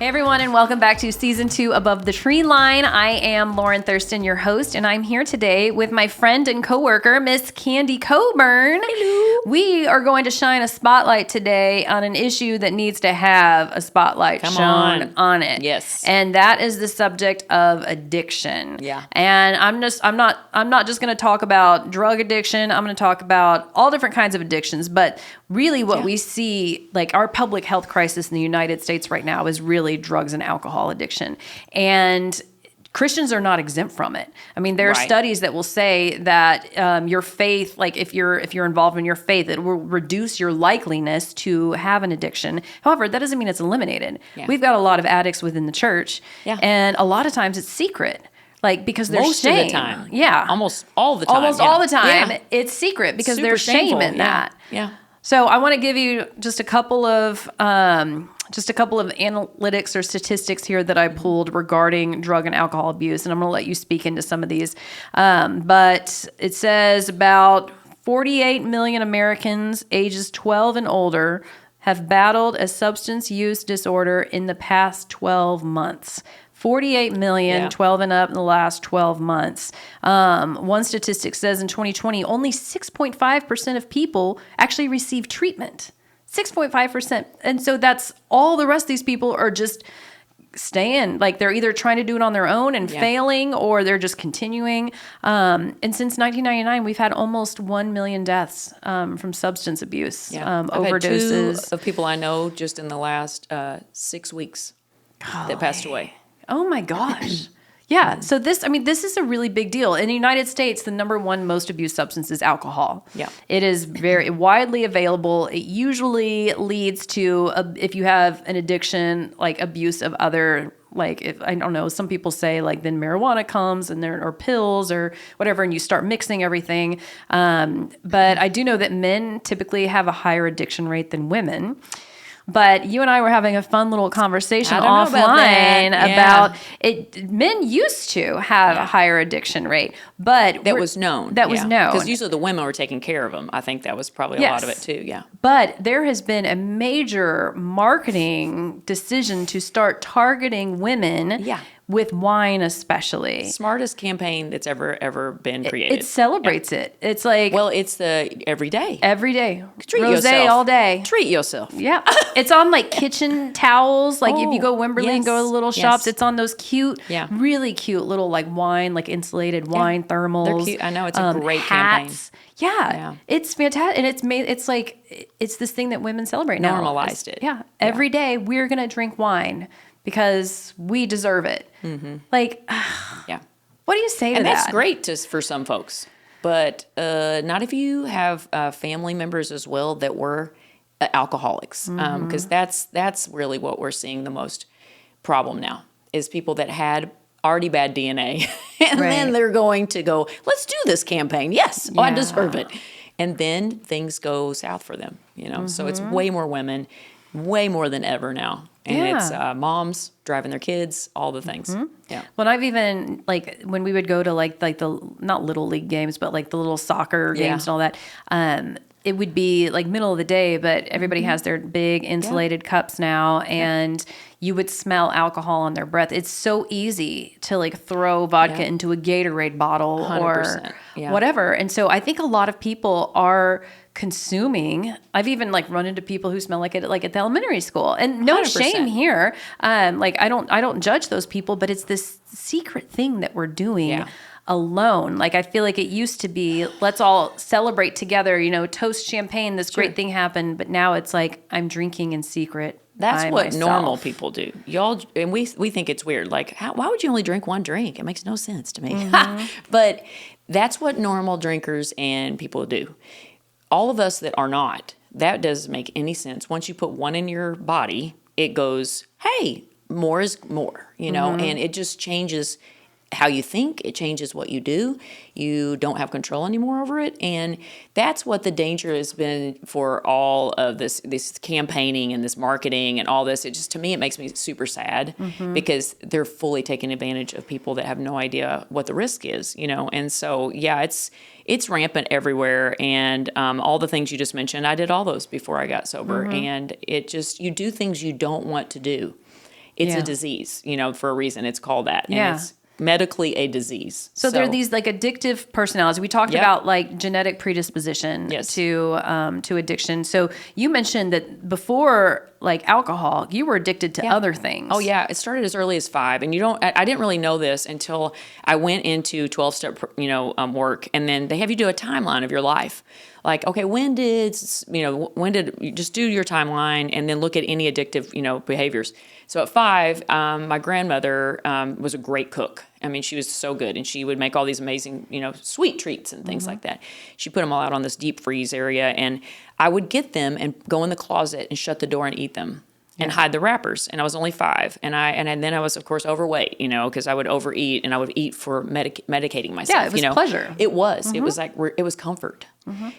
Hey everyone, and welcome back to Season 2 Above the Tree Line. I am Lauren Thurston, your host, and I'm here today with my friend and coworker, Miss Candy Coburn. Hello. We are going to shine a spotlight today on an issue that needs to have a spotlight shown on it. Yes. And that is the subject of addiction. Yeah. And I'm not just going to talk about drug addiction. I'm going to talk about all different kinds of addictions, but really what we see, like our public health crisis in the United States right now is really drugs and alcohol addiction. And Christians are not exempt from it. I mean, there are studies that will say that your faith, like if you're involved in your faith, it will reduce your likeliness to have an addiction. However, that doesn't mean it's eliminated. Yeah. We've got a lot of addicts within the church, and a lot of times it's secret. Like, because there's most shame. Of the time. Yeah. Almost all the time. Almost all the time. It's secret because Super there's shame in that. Yeah. So I want to give you just a couple of analytics or statistics here that I pulled regarding drug and alcohol abuse, and I'm going to let you speak into some of these. But it says about 48 million Americans ages 12 and older have battled a substance use disorder in the past 12 months. 48 million, 12 and up in the last 12 months. One statistic says in 2020, only 6.5% of people actually received treatment. 6.5%. And so that's all the rest of these people are just staying. Like they're either trying to do it on their own and failing, or they're just continuing. And since 1999, we've had almost 1 million deaths from substance abuse, overdoses. I've had 2 of people I know just in the last 6 weeks that passed away. Oh my gosh. Yeah. So this is a really big deal. In the United States, the number one most abused substance is alcohol. Yeah. It is very widely available. It usually leads to, if you have an addiction, like abuse of other, like, if I don't know, some people say like then marijuana comes and there are pills or whatever, and you start mixing everything. But I do know that men typically have a higher addiction rate than women. But you and I were having a fun little conversation offline about it. Men used to have a higher addiction rate, but that was known. Because usually the women were taking care of them. I think that was probably a lot of it too. Yeah. But there has been a major marketing decision to start targeting women. Yeah. With wine especially. Smartest campaign that's ever been created. It celebrates it. It's like... Well, it's the every day. Every day. Treat Rosé yourself. all day. Treat yourself. Yeah. It's on like kitchen towels. Like if you go Wimberley and go to little shops, it's on those cute, really cute little like wine, like insulated wine thermals. They're cute. I know, it's a great hats. campaign. Yeah. It's fantastic. And it's this thing that women celebrate now. Normalized it. Yeah. Every day we're going to drink wine because we deserve it. Mm-hmm. Like, what do you say to that? And that's great for some folks, but not if you have family members as well that were alcoholics, because that's really what we're seeing the most problem now is people that had already bad DNA, and then they're going to go, let's do this campaign. Yes, I deserve it. And then things go south for them, So it's way more women, way more than ever now. And it's moms driving their kids, all the things. Mm-hmm. Yeah. Well, I've even, like, when we would go to, like the, not little league games, but, like, the little soccer games and all that, it would be, like, middle of the day, but everybody has their big insulated cups now, and you would smell alcohol on their breath. It's so easy to, like, throw vodka into a Gatorade bottle 100%. Or whatever. And so I think a lot of people are consuming. I've even like run into people who smell like it, like at the elementary school, and no 100%. Shame here. Like I don't judge those people, but it's this secret thing that we're doing alone. Like I feel like it used to be, let's all celebrate together, toast champagne, this great thing happened, but now it's like I'm drinking in secret. That's what normal people do. Y'all, and we think it's weird. Like, why would you only drink one drink? It makes no sense to me. Mm-hmm. But that's what normal drinkers and people do. All of us that are not, that doesn't make any sense. Once you put one in your body, it goes, hey, more is more, and it just changes how you think. It changes what you do. You don't have control anymore over it. And that's what the danger has been for all of this campaigning and this marketing and all this. It just, to me, it makes me super sad because they're fully taking advantage of people that have no idea what the risk is, And so, it's rampant everywhere. And all the things you just mentioned, I did all those before I got sober. And it just, you do things you don't want to do. It's Yeah. a disease, for a reason. It's called that. Yeah. And it's medically a disease. So there are these like addictive personalities. We talked Yep. about like genetic predisposition Yes. to addiction. So you mentioned that before like alcohol, you were addicted to other things. Oh yeah, it started as early as 5, and I didn't really know this until I went into 12-step, work, and then they have you do a timeline of your life. Like, okay, when did you just do your timeline and then look at any addictive, behaviors. So at 5, my grandmother was a great cook. I mean, she was so good, and she would make all these amazing, sweet treats and things like that. She put them all out on this deep freeze area, and I would get them and go in the closet and shut the door and eat them. And hide the wrappers. And I was only 5. And then I was, of course, overweight, because I would overeat and I would eat for medicating myself. Yeah, it was pleasure. It was. It was like, it was comfort.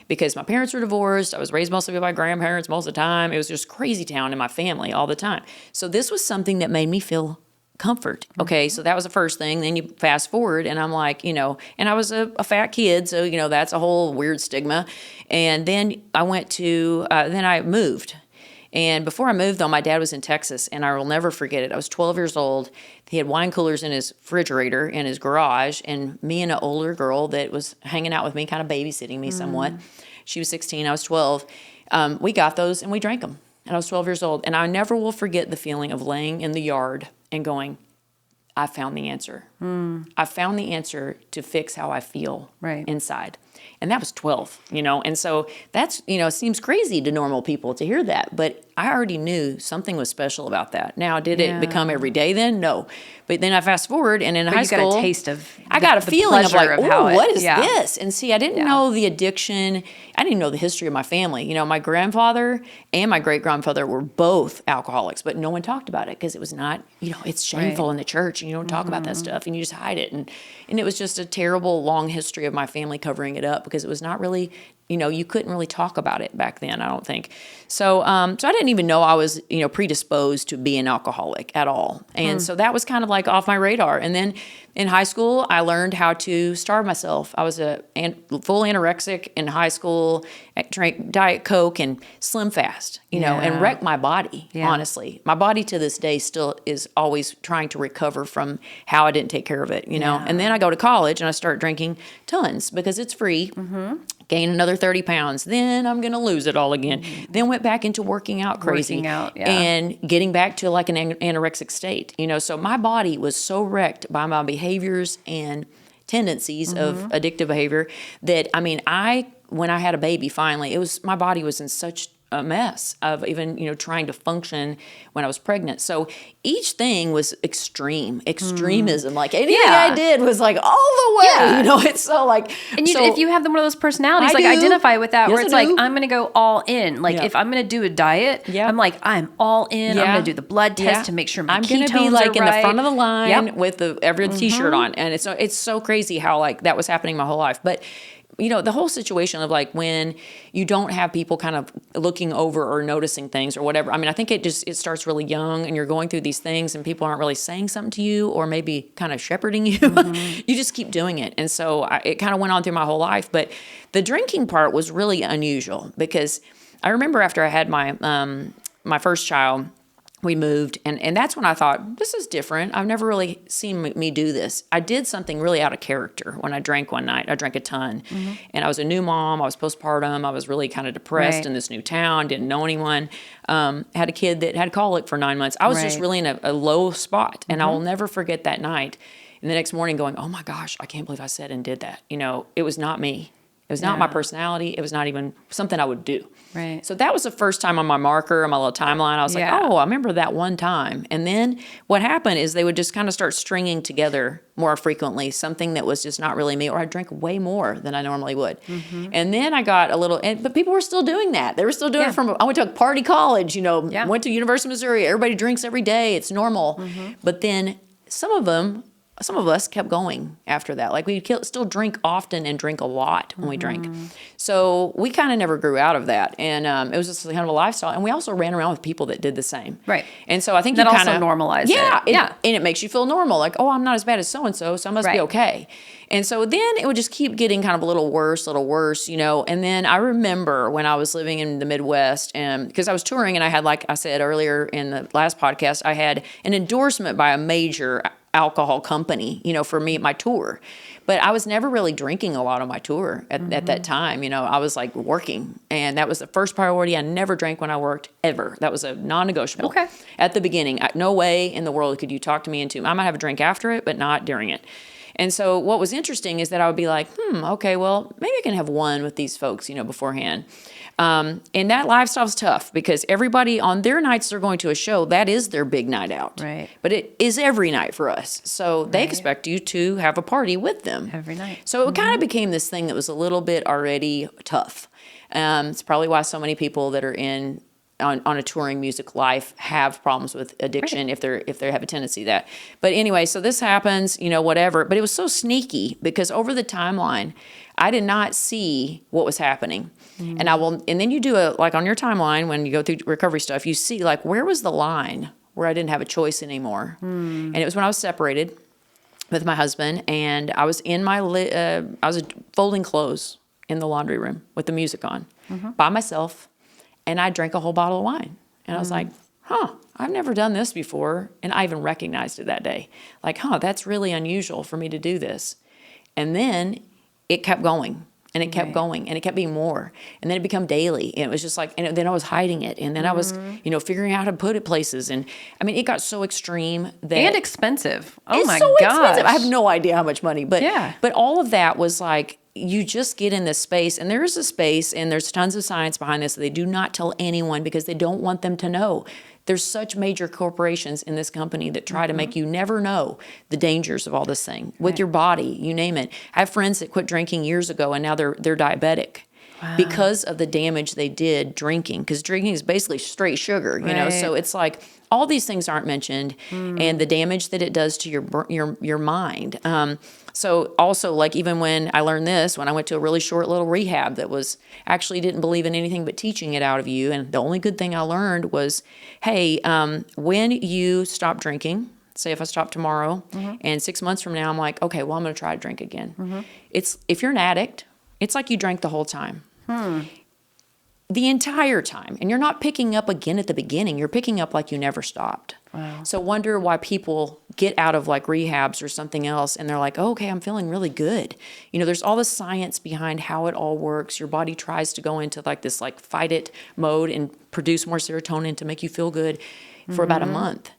Because my parents were divorced. I was raised mostly by my grandparents most of the time. It was just crazy town in my family all the time. So this was something that made me feel comfort. Okay, so that was the first thing. Then you fast forward, and I'm like, and I was a fat kid, so, that's a whole weird stigma. And then I went to, then I moved. And before I moved, though, my dad was in Texas, and I will never forget it. I was 12 years old. He had wine coolers in his refrigerator in his garage, and me and an older girl that was hanging out with me, kind of babysitting me somewhat. She was 16, I was 12. We got those, and we drank them. And I was 12 years old. And I never will forget the feeling of laying in the yard and going, I found the answer. I found the answer to fix how I feel inside. And that was 12, And so that's, it seems crazy to normal people to hear that. But I already knew something was special about that. Now, did it become every day then? No. But then I fast forward, and in high school, got a taste of I got a feeling of like, oh, what is yeah. this? And see, I didn't know the addiction. I didn't know the history of my family. My grandfather and my great-grandfather were both alcoholics, but no one talked about it because it was not, it's shameful in the church, and you don't talk about that stuff, and you just hide it. And it was just a terrible, long history of my family covering it up because it was not really, you couldn't really talk about it back then, I don't think. So I didn't even know I was, predisposed to be an alcoholic at all. And so that was kind of like off my radar. And then in high school, I learned how to starve myself. I was full anorexic in high school, drank Diet Coke and Slim Fast, and wrecked my body, honestly. My body to this day still is always trying to recover from how I didn't take care of it, And then I go to college and I start drinking tons because it's free. Gain another 30 pounds. Then I'm going to lose it all again. Then went back into working out crazy. And getting back to like an anorexic state. So my body was so wrecked by my behaviors and tendencies of addictive behavior that, when I had a baby finally, my body was in such a mess of even, trying to function when I was pregnant. So each thing was extremism. Like anything I did was like all the way, it's so like. And if you have one of those personalities, identify with that, where it's like, I'm going to go all in. Like if I'm going to do a diet, I'm like, I'm all in. I'm going to do the blood test to make sure my ketones are right. I'm going to be like in the front of the line with every t-shirt on. And it's so crazy how like that was happening my whole life. But the whole situation of like when you don't have people kind of looking over or noticing things or whatever. I think it starts really young and you're going through these things and people aren't really saying something to you or maybe kind of shepherding you. You just keep doing it. And so it kind of went on through my whole life. But the drinking part was really unusual because I remember after I had my first child, we moved, and that's when I thought, this is different. I've never really seen me do this. I did something really out of character when I drank one night. I drank a ton, and I was a new mom. I was postpartum. I was really kind of depressed in this new town, didn't know anyone. Had a kid that had colic for 9 months. I was just really in a low spot, and I will never forget that night. And the next morning going, oh my gosh, I can't believe I said and did that. It was not me. It was not my personality. It was not even something I would do. Right. So that was the first time on my marker, on my little timeline. I was like, oh, I remember that one time. And then what happened is they would just kind of start stringing together more frequently, something that was just not really me, or I drank way more than I normally would. And then I got a little, but people were still doing that. They were still doing it I went to a party college, went to University of Missouri. Everybody drinks every day. It's normal. But then some of them some of us kept going after that. Like we still drink often and drink a lot when we drink. So we kind of never grew out of that. And it was just kind of a lifestyle. And we also ran around with people that did the same. Right. And so I think that you also kind of normalized it. And it makes you feel normal. Like, oh, I'm not as bad as so-and-so, so I must be okay. And so then it would just keep getting kind of a little worse, you know. And then I remember when I was living in the Midwest, and because I was touring and I had, like I said earlier in the last podcast, I had an endorsement by a major alcohol company, you know, for me, my tour. But I was never really drinking a lot on my tour at that time. You know, I was like working, and that was the first priority. I never drank when I worked, ever. That was a non-negotiable. Okay. At the beginning, no way in the world could you talk to me into, I might have a drink after it, but not during it. And so what was interesting is that I would be like, okay, well, maybe I can have one with these folks, you know, beforehand. And that lifestyle's tough because everybody on their nights they're going to a show, that is their big night out. Right. But it is every night for us. So they expect you to have a party with them. Every night. So it kind of became this thing that was a little bit already tough. It's probably why so many people that are on a touring music life have problems with addiction if they have a tendency to that. But anyway, so this happens, you know, whatever. But it was so sneaky because over the timeline, I did not see what was happening. And then you do like on your timeline when you go through recovery stuff, you see like where was the line where I didn't have a choice anymore. And it was when I was separated with my husband, and I was in I was folding clothes in the laundry room with the music on by myself. And I drank a whole bottle of wine. And I was like, I've never done this before. And I even recognized it that day. Like, that's really unusual for me to do this. And then it kept going. And it kept going. And it kept being more. And then it became daily. And it was just like, and then I was hiding it. And then I was, you know, figuring out how to put it places. And I mean, it got so extreme that. And expensive. Oh it's my so gosh. expensive. I have no idea how much money. But, Yeah. but all of that was like, you just get in this space, and there is a space, and there's tons of science behind this. They do not tell anyone because they don't want them to know. There's such major corporations in this company that try to make you never know the dangers of all this thing with your body, you name it. I have friends that quit drinking years ago, and now they're diabetic. Because of the damage they did drinking, because drinking is basically straight sugar, you know. So it's like all these things aren't mentioned, and the damage that it does to your mind. So also, like even when I learned this, when I went to a really short little rehab that was actually didn't believe in anything but teaching it out of you, and the only good thing I learned was, hey, when you stop drinking. Say if I stop tomorrow, and 6 months from now I'm like, okay, well I'm going to try to drink again. It's if you're an addict. It's like you drank the whole time. The entire time. And you're not picking up again at the beginning. You're picking up like you never stopped. Wow. So wonder why people get out of like rehabs or something else and they're like, oh, okay, I'm feeling really good. You know, there's all the science behind how it all works. Your body tries to go into like this like fight it mode and produce more serotonin to make you feel good for about a month.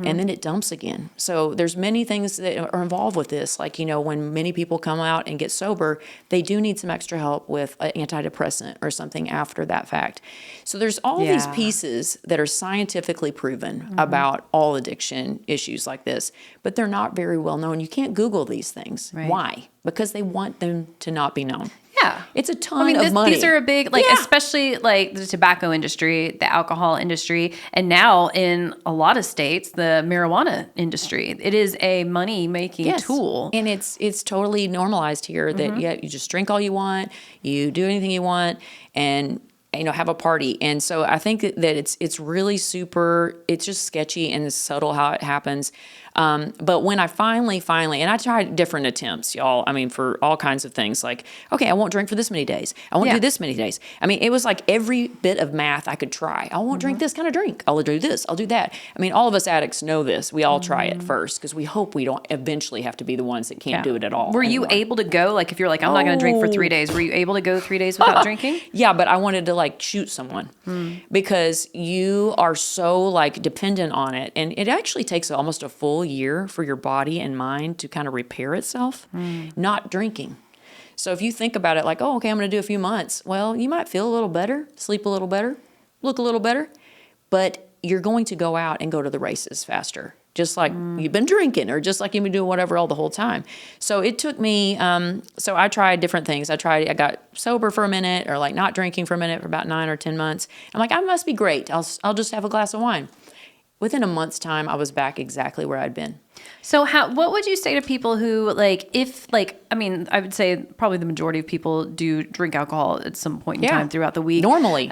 And then it dumps again. So there's many things that are involved with this. Like, you know, when many people come out and get sober, they do need some extra help with an antidepressant or something after that fact. So there's all these pieces that are scientifically proven about all addiction issues like this, but they're not very well known. You can't Google these things. Right. Why? Because they want them to not be known. Yeah. It's a ton of money. These are a big, like, especially like the tobacco industry, the alcohol industry, and now in a lot of states, the marijuana industry. It is a money-making tool. And it's totally normalized here that you just drink all you want, you do anything you want, and you know, have a party. And so I think that it's really it's just sketchy and subtle how it happens. But when I finally, and I tried different attempts, y'all, I mean, for all kinds of things, like, okay, I won't drink for this many days. I won't do this many days. I mean, it was like every bit of math I could try. I won't drink this kind of drink. I'll do this. I'll do that. I mean, all of us addicts know this. We all try it first because we hope we don't eventually have to be the ones that can't do it at all. Were you able to go, like, if you're like, I'm not going to drink for 3 days, were you able to go 3 days without drinking? Yeah, but I wanted to like shoot someone because you are so like dependent on it. And it actually takes almost a full year for your body and mind to kind of repair itself, not drinking. So if you think about it like, oh, okay, I'm going to do a few months. Well, you might feel a little better, sleep a little better, look a little better, but you're going to go out and go to the races faster, just like you've been drinking or just like you've been doing whatever all the whole time. So it took me, so I tried different things. I got sober for a minute or like not drinking for a minute for about 9 or 10 months. I'm like, I must be great. I'll just have a glass of wine. within a month's time, I was back exactly where I'd been. So what would you say to people who I would say probably the majority of people do drink alcohol at some point in time throughout the week. Normally.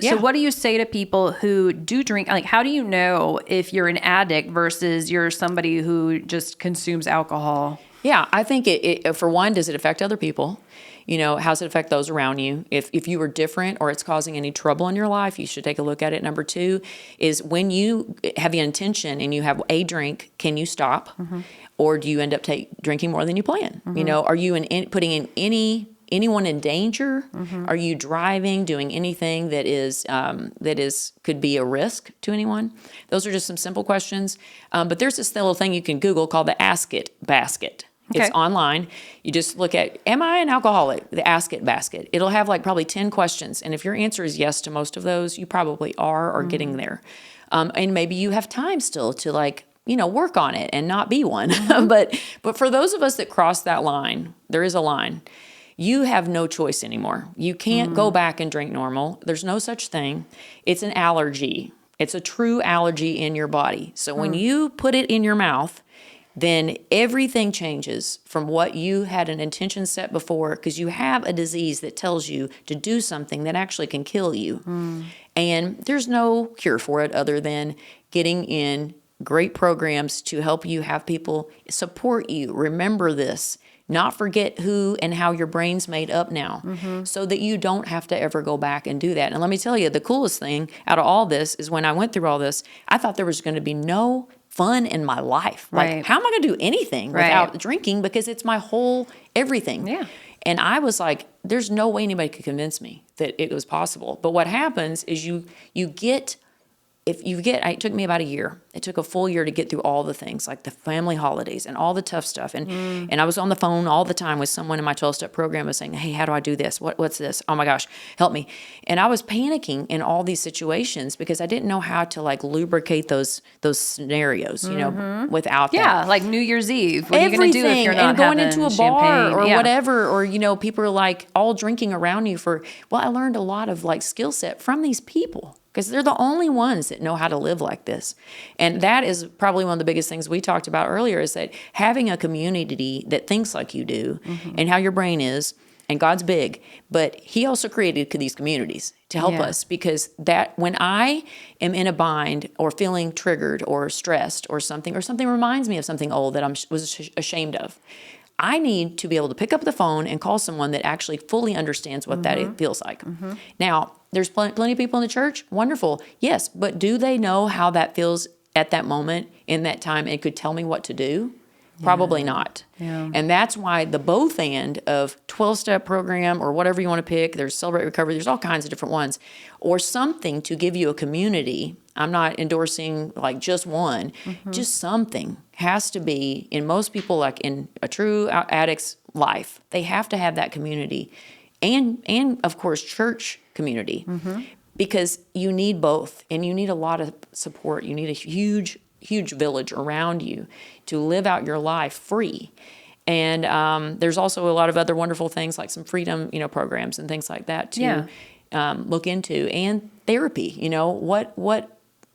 So what do you say to people who do drink? Like, how do you know if you're an addict versus you're somebody who just consumes alcohol? Yeah, I think it for one, does it affect other people? How does it affect those around you? If you are different or it's causing any trouble in your life, you should take a look at it. Number two is when you have the intention and you have a drink, can you stop? Mm-hmm. Or do you end up drinking more than you plan? Mm-hmm. Are you putting in anyone in danger? Mm-hmm. Are you driving, doing anything that could be a risk to anyone? Those are just some simple questions. But there's this little thing you can Google called the Ask It basket. Okay. It's online. You just look at, am I an alcoholic? The Ask It basket. It'll have probably 10 questions. And if your answer is yes to most of those, you probably are or getting there. And maybe you have time still to work on it and not be one. Mm-hmm. But for those of us that cross that line, there is a line. You have no choice anymore. You can't go back and drink normal. There's no such thing. It's an allergy. It's a true allergy in your body. So when you put it in your mouth, then everything changes from what you had an intention set before, because you have a disease that tells you to do something that actually can kill you. And there's no cure for it other than getting in great programs to help you have people support you. Remember this. Not forget who and how your brain's made up now, so that you don't have to ever go back and do that. And let me tell you, the coolest thing out of all this is when I went through all this, I thought there was going to be no fun in my life. Like, how am I going to do anything without drinking? Because it's my whole everything. Yeah. And I was like, there's no way anybody could convince me that it was possible. But what happens is it took me about a year. It took a full year to get through all the things, like the family holidays and all the tough stuff. And I was on the phone all the time with someone in my 12-step program was saying, hey, how do I do this? What's this? Oh my gosh, help me. And I was panicking in all these situations because I didn't know how to lubricate those scenarios, without that. Yeah, like New Year's Eve. What are you going to do if you're not going into a bar or yeah. whatever, or, people are all drinking around you I learned a lot of skill set from these people. Because they're the only ones that know how to live like this. And that is probably one of the biggest things we talked about earlier, is that having a community that thinks like you do and how your brain is, and God's big, but he also created these communities to help us, because that when I am in a bind or feeling triggered or stressed or something reminds me of something old that I was ashamed of, I need to be able to pick up the phone and call someone that actually fully understands what that feels like. Now, there's plenty of people in the church. Wonderful. Yes. But do they know how that feels at that moment in that time and could tell me what to do? Probably not. Yeah. And that's why the both end of 12-step program or whatever you want to pick, there's Celebrate Recovery, there's all kinds of different ones, or something to give you a community. I'm not endorsing just one, just something has to be in most people, in a true addict's life. They have to have that community and of course, church community, because you need both, and you need a lot of support. You need a huge village around you to live out your life free. And there's also a lot of other wonderful things, like some freedom, programs and things like that to look into, and therapy.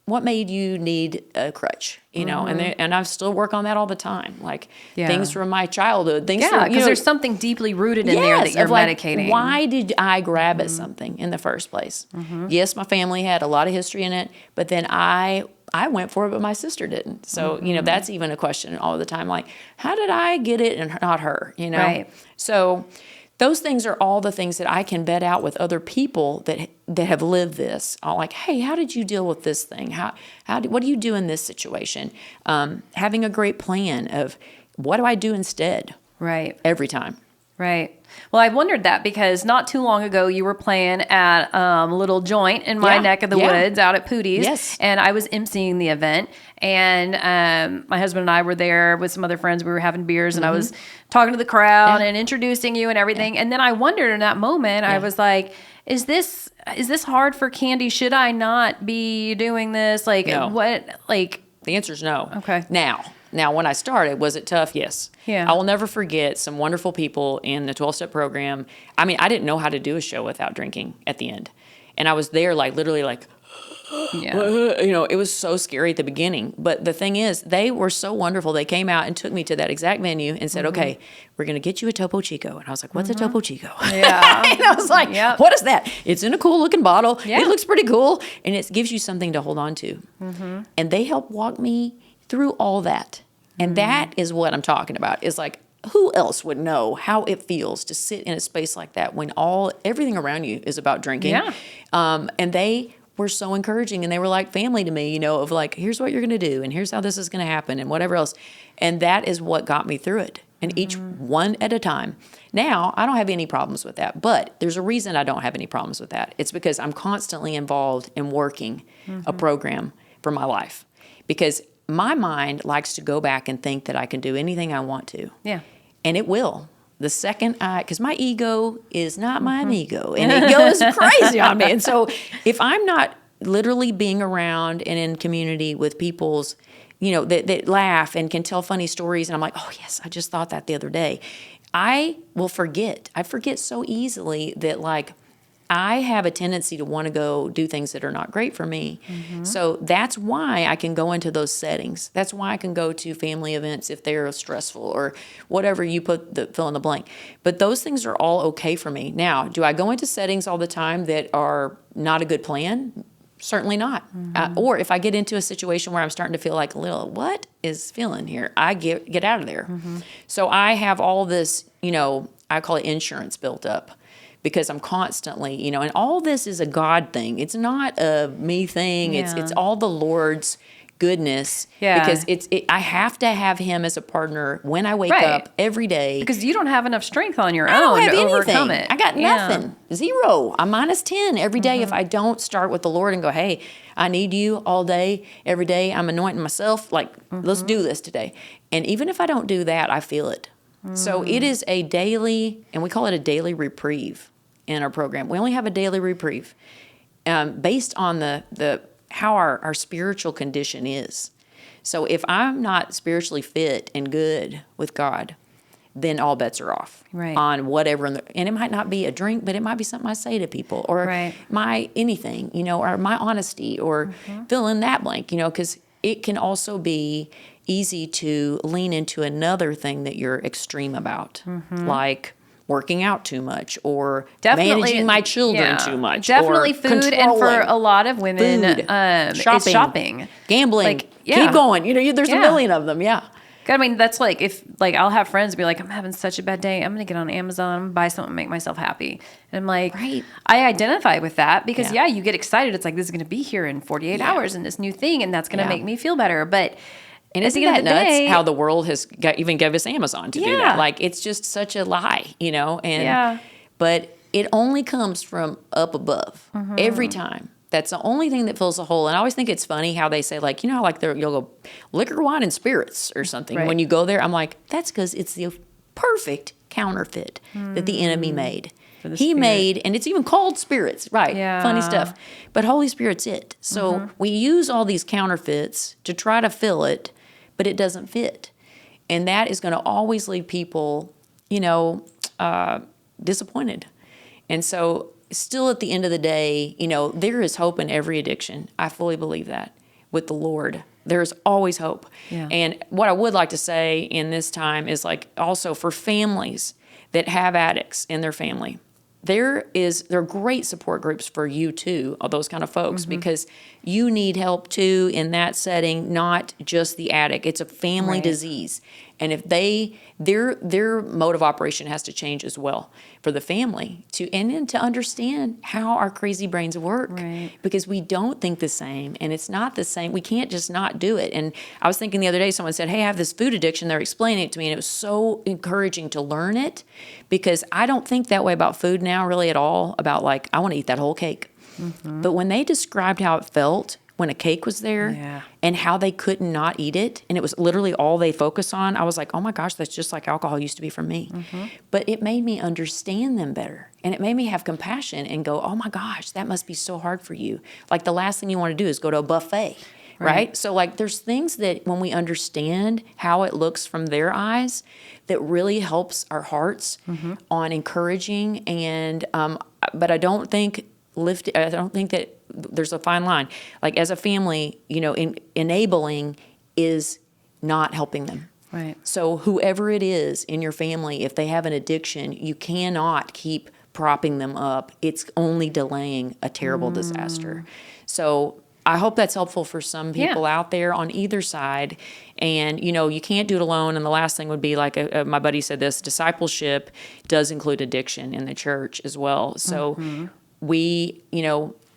What made you need a crutch, and I still work on that all the time. Things from my childhood, because there's something deeply rooted in there that you're medicating. Why did I grab at something in the first place? Yes, my family had a lot of history in it, but then I went for it, but my sister didn't. So, that's even a question all the time. How did I get it and not her, Right. So those things are all the things that I can vet out with other people that have lived this. Hey, how did you deal with this thing? What do you do in this situation? Having a great plan of what do I do instead? Right. Every time. Right. Well, I wondered that because not too long ago you were playing at a little joint in my neck of the woods out at Pootie's. Yes. And I was emceeing the event. And my husband and I were there with some other friends. We were having beers and I was talking to the crowd and introducing you and everything. And then I wondered in that moment, I was like, is this hard for Candy? Should I not be doing this? No. What? The answer is no. Okay. Now, when I started, was it tough? Yes. Yeah. I will never forget some wonderful people in the 12-step program. I mean, I didn't know how to do a show without drinking at the end. And I was there literally Yeah. You know, it was so scary at the beginning. But the thing is, they were so wonderful. They came out and took me to that exact venue and said, okay, we're going to get you a Topo Chico. And I was like, what's a Topo Chico? Yeah. And I was like, Yep. what is that? It's in a cool looking bottle. Yeah. It looks pretty cool. And it gives you something to hold on to. And they helped walk me through all that. And that is what I'm talking about, is like, who else would know how it feels to sit in a space like that when everything around you is about drinking? Yeah. And they were so encouraging, and they were like family to me, you know, of like, here's what you're going to do, and here's how this is going to happen, and whatever else. And that is what got me through it, and each one at a time. Now, I don't have any problems with that, but there's a reason I don't have any problems with that. It's because I'm constantly involved in working a program for my life, because my mind likes to go back and think that I can do anything I want to. Yeah. And it will. The second because my ego is not my amigo, and it goes crazy on me. And so if I'm not literally being around and in community with people's, you know, that laugh and can tell funny stories, and I'm like, oh, yes, I just thought that the other day, I will forget. I forget so easily that, like, I have a tendency to want to go do things that are not great for me. So that's why I can go into those settings. That's why I can go to family events if they're stressful or whatever you fill in the blank. But those things are all okay for me. Now, do I go into settings all the time that are not a good plan? Certainly not. Or if I get into a situation where I'm starting to feel like, what is feeling here? I get out of there. So I have all this, you know, I call it insurance built up, because I'm constantly, you know, and all this is a God thing. It's not a me thing. Yeah. It's all the Lord's goodness. Yeah. Because I have to have Him as a partner when I wake Right. up every day. Because you don't have enough strength on your I don't own have to anything. overcome it. I got Yeah. nothing. Zero. I'm minus 10 every day if I don't start with the Lord and go, hey, I need you all day, every day. I'm anointing myself. Like, let's do this today. And even if I don't do that, I feel it. So it is a daily, and we call it a daily reprieve in our program. We only have a daily reprieve based on the how our spiritual condition is. So if I'm not spiritually fit and good with God, then all bets are off on whatever. And it might not be a drink, but it might be something I say to people, or my anything, you know, or my honesty, or fill in that blank, you know, because it can also be easy to lean into another thing that you're extreme about, like working out too much, or managing my children too much. Definitely or food, and for a lot of women, Food, it's shopping. Gambling. Like, yeah. Keep going. You know, there's a million of them. Yeah. I mean, that's like, if like I'll have friends be like, I'm having such a bad day, I'm gonna get on Amazon, buy something, make myself happy. And I'm like, I identify with that, because you get excited. It's like, this is gonna be here in 48 hours, and this new thing, and that's gonna make me feel better. But and at isn't the end that of the nuts day, how the world has even gave us Amazon to do that? Like, it's just such a lie, you know? And but it only comes from up above every time. That's the only thing that fills the hole. And I always think it's funny how they say, like, you know, like you'll go liquor, wine, and spirits or something. When you go there, I'm like, that's because it's the perfect counterfeit that the enemy made. He made, and it's even called spirits, right? Funny stuff. But Holy Spirit's it. So we use all these counterfeits to try to fill it, but it doesn't fit. And that is going to always leave people, you know, disappointed. And so still at the end of the day, you know, there is hope in every addiction. I fully believe that with the Lord. There's always hope. And what I would like to say in this time is, like, also for families that have addicts in their family, there are great support groups for you too, all those kind of folks, because you need help too in that setting, not just the addict. It's a family disease. And if their mode of operation has to change as well for the family and then to understand how our crazy brains work, because we don't think the same, and it's not the same. We can't just not do it. And I was thinking the other day, someone said, hey, I have this food addiction. They're explaining it to me, and it was so encouraging to learn it, because I don't think that way about food now really at all, about like, I want to eat that whole cake. But when they described how it felt when a cake was there and how they could not eat it, and it was literally all they focus on, I was like, oh my gosh, that's just like alcohol used to be for me. But it made me understand them better, and it made me have compassion and go, oh my gosh, that must be so hard for you. Like, the last thing you want to do is go to a buffet, right? So, like, there's things that when we understand how it looks from their eyes, that really helps our hearts on encouraging. And but I don't think that there's a fine line. Like as a family, enabling is not helping them. Right. So whoever it is in your family, if they have an addiction, you cannot keep propping them up. It's only delaying a terrible disaster. So I hope that's helpful for some people out there on either side. And, you can't do it alone. And the last thing would be like my buddy said this, discipleship does include addiction in the church as well. So we,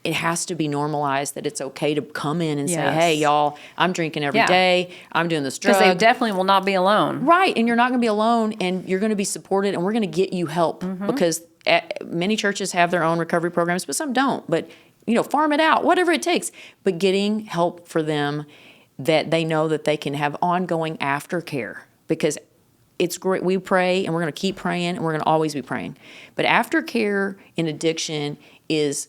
it has to be normalized that it's okay to come in and say, hey, y'all, I'm drinking every day. I'm doing this drug. Because they definitely will not be alone. Right. And you're not going to be alone, and you're going to be supported, and we're going to get you help because many churches have their own recovery programs, but some don't. But, farm it out, whatever it takes. But getting help for them that they know that they can have ongoing aftercare, because it's great. We pray, and we're going to keep praying, and we're going to always be praying. But aftercare in addiction is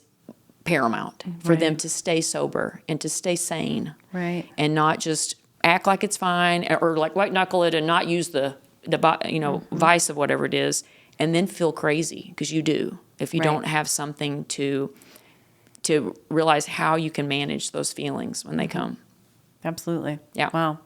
paramount for them to stay sober and to stay sane, and not just act like it's fine or like white knuckle it and not use the vice of whatever it is, and then feel crazy, because you do if you don't have something to realize how you can manage those feelings when they come. Absolutely. Yeah. Wow.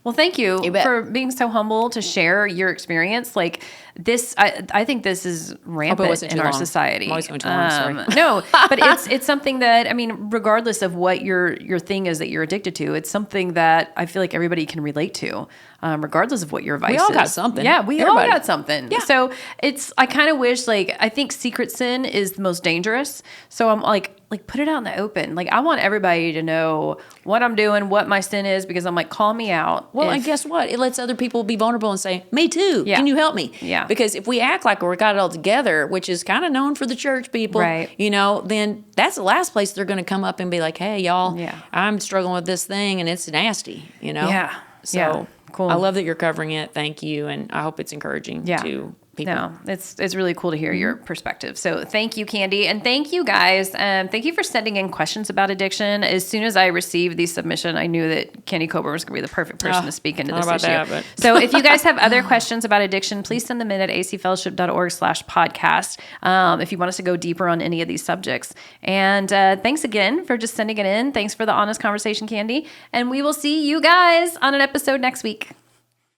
Well, thank you for being so humble to share your experience. Like this, I think this is rampant in our society. I'm always going too long, sorry. No, but it's something that, regardless of what your thing is that you're addicted to, it's something that I feel like everybody can relate to, regardless of what your vice is. We all got something. Yeah, we all got something. Yeah. So I kind of wish, I think secret sin is the most dangerous. So I'm like put it out in the open. Like, I want everybody to know what I'm doing, what my sin is, because I'm like, call me out. Well, and guess what? It lets other people be vulnerable and say, me too. Yeah. Can you help me? Yeah. Because if we act like we got it all together, which is kind of known for the church people, then that's the last place they're going to come up and be like, hey, y'all, I'm struggling with this thing and it's nasty, Yeah. So cool. I love that you're covering it. Thank you. And I hope it's encouraging to people. No, it's really cool to hear your perspective. So thank you, Candy. And thank you guys. Thank you for sending in questions about addiction. As soon as I received the submission, I knew that Candy Coburn was going to be the perfect person to speak into this issue. So if you guys have other questions about addiction, please send them in at acfellowship.org/podcast. If you want us to go deeper on any of these subjects. And thanks again for just sending it in. Thanks for the honest conversation, Candy. And we will see you guys on an episode next week.